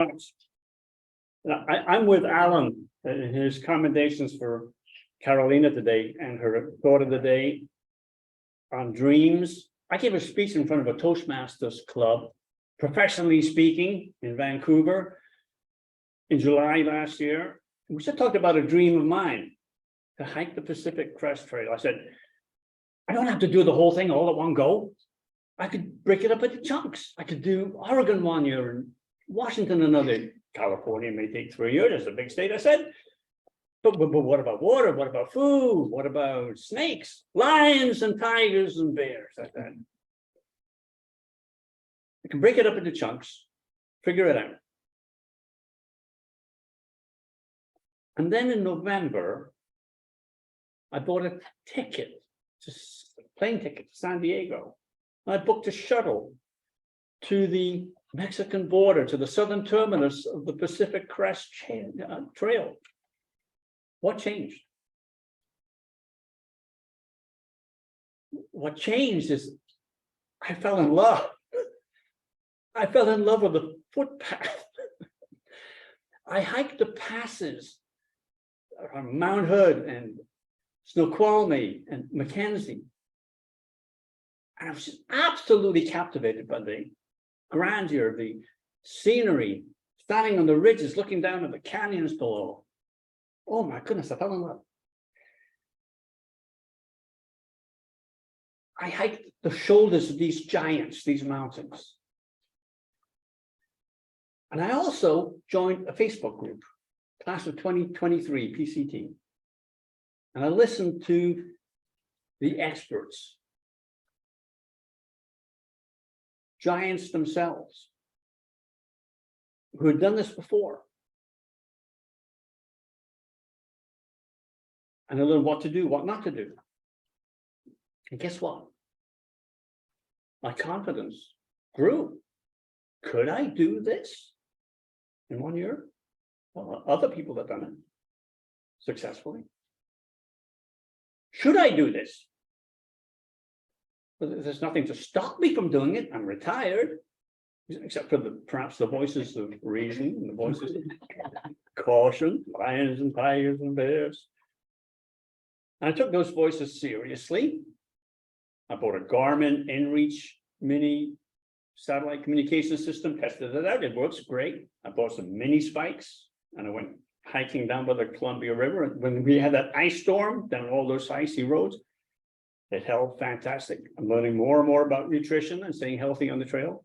I'm with Alan in his commendations for Carolina today and her thought of the day on dreams. I gave a speech in front of a Toastmasters club, professionally speaking, in Vancouver in July last year. We just talked about a dream of mine, to hike the Pacific Crest Trail. I said, I don't have to do the whole thing all at one go. I could break it up into chunks. I could do Oregon 1 year and Washington another. California may take 3 years. It's a big state. I said, but what about water? What about food? What about snakes, lions and tigers and bears? I said, I can break it up into chunks, figure it out. And then in November, I bought a ticket, plane ticket to San Diego. I booked a shuttle to the Mexican border, to the southern terminus of the Pacific Crest Trail. What changed? What changed is I fell in love. I fell in love with the footpath. I hiked the passes on Mount Hood and Snoqualmie and Mackenzie. And I was just absolutely captivated by the grandeur, the scenery, standing on the ridges, looking down at the canyons below. Oh my goodness, I fell in love. I hiked the shoulders of these giants, these mountains. And I also joined a Facebook group, class of 2023 PCT. And I listened to the experts, giants themselves, who had done this before. And I learned what to do, what not to do. And guess what? My confidence grew. Could I do this in 1 year? Well, other people have done it successfully. Should I do this? But there's nothing to stop me from doing it. I'm retired, except for perhaps the voices of reason and the voices of caution, lions and tigers and bears. And I took those voices seriously. I bought a Garmin InReach mini satellite communication system, tested it out. It works great. I bought some mini spikes and I went hiking down by the Columbia River. And when we had that ice storm down all those icy roads, it held fantastic. I'm learning more and more about nutrition and staying healthy on the trail.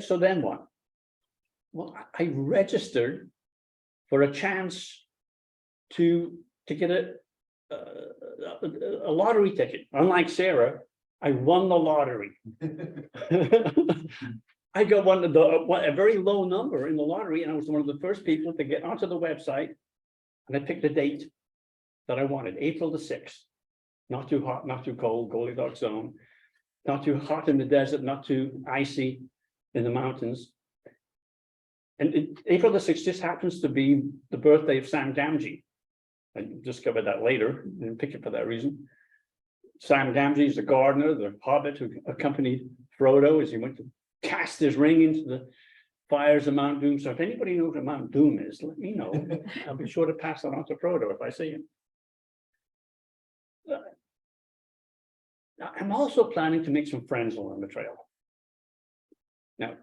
So then what? Well, I registered for a chance to get a lottery ticket. Unlike Sarah, I won the lottery. I got a very low number in the lottery, and I was one of the first people to get onto the website, and I picked a date that I wanted, April the 6th. Not too hot, not too cold, Goldilocks zone. Not too hot in the desert, not too icy in the mountains. And April the 6th just happens to be the birthday of Sam Gamgee. I discovered that later, didn't pick it for that reason. Sam Gamgee is the gardener, the hobbit who accompanied Frodo as he went to cast his ring into the fires of Mount Doom. So if anybody knows what Mount Doom is, let me know. I'll be sure to pass that on to Frodo if I see him. I'm also planning to make some friends along the trail. Now,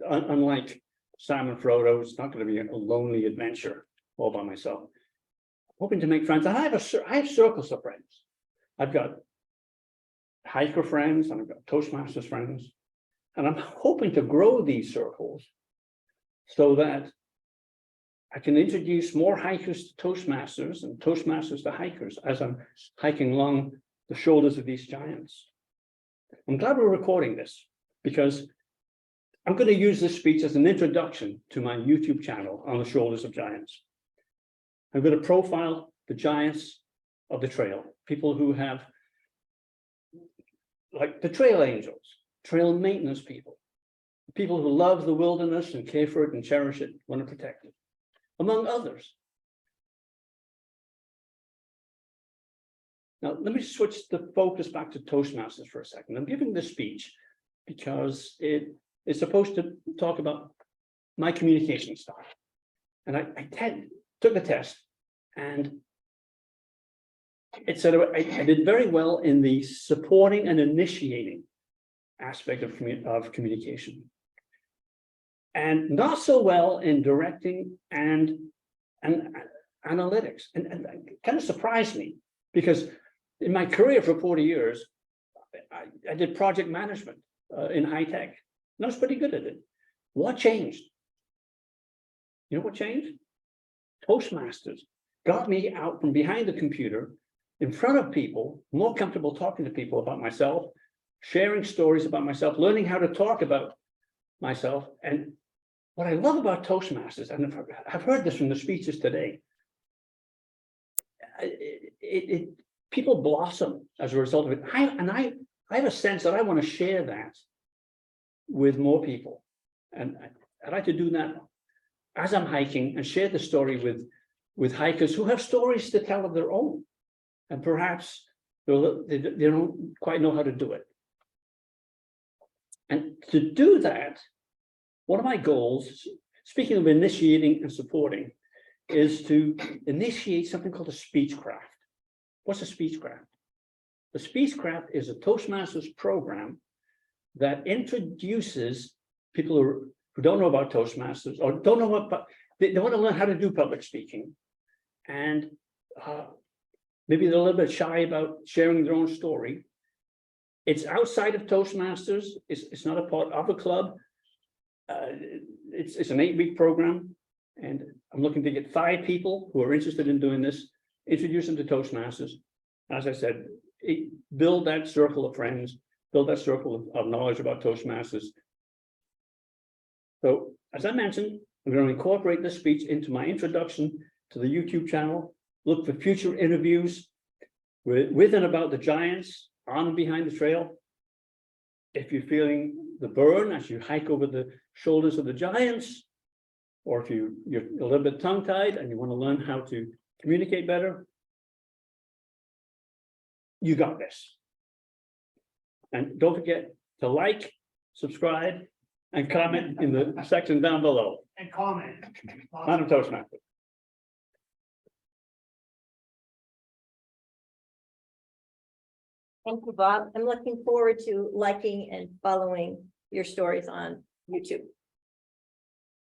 unlike Sam and Frodo, it's not going to be a lonely adventure all by myself. I'm hoping to make friends. And I have circles of friends. I've got hiker friends and I've got Toastmasters friends. And I'm hoping to grow these circles so that I can introduce more hikers to Toastmasters and Toastmasters to hikers as I'm hiking along the shoulders of these giants. I'm glad we're recording this because I'm going to use this speech as an introduction to my YouTube channel on the shoulders of giants. I'm going to profile the giants of the trail, people who have, like the trail angels, trail maintenance people, people who love the wilderness and care for it and cherish it, want to protect it, among others. Now, let me switch the focus back to Toastmasters for a second. I'm giving this speech because it is supposed to talk about my communication style. And I took the test, and it said I did very well in the supporting and initiating aspect of communication, and not so well in directing and analytics. And it kind of surprised me, because in my career for 40 years, I did project management in high tech, and I was pretty good at it. What changed? You know what changed? Toastmasters got me out from behind the computer, in front of people, more comfortable talking to people about myself, sharing stories about myself, learning how to talk about myself. And what I love about Toastmasters, and I've heard this from the speeches today, people blossom as a result of it. I have a sense that I want to share that with more people. And I'd like to do that as I'm hiking, and share the story with hikers who have stories to tell of their own. And perhaps they don't quite know how to do it. And to do that, one of my goals, speaking of initiating and supporting, is to initiate something called a speechcraft. What's a speechcraft? The speechcraft is a Toastmasters program that introduces people who don't know about Toastmasters, or don't know what, they want to learn how to do public speaking. And maybe they're a little bit shy about sharing their own story. It's outside of Toastmasters. It's not a part of a club. It's an 8-week program, and I'm looking to get 5 people who are interested in doing this, introduce them to Toastmasters. As I said, build that circle of friends, build that circle of knowledge about Toastmasters. So, as I mentioned, I'm going to incorporate this speech into my introduction to the YouTube channel. Look for future interviews with and about the giants on and behind the trail. If you're feeling the burn as you hike over the shoulders of the giants, or if you're a little bit tongue-tied and you want to learn how to communicate better, you got this. And don't forget to like, subscribe, and comment in the section down below. And comment. Madam Toastmaster. Thank you, Bob. I'm looking forward to liking and following your stories on YouTube.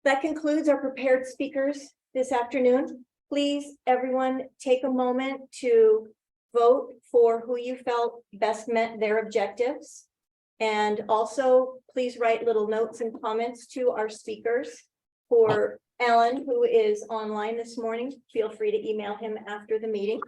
That concludes our prepared speakers this afternoon. Please, everyone, take a moment to vote for who you felt best met their objectives. And also, please write little notes and comments to our speakers. For Alan, who is online this morning, feel free to email him after the meeting.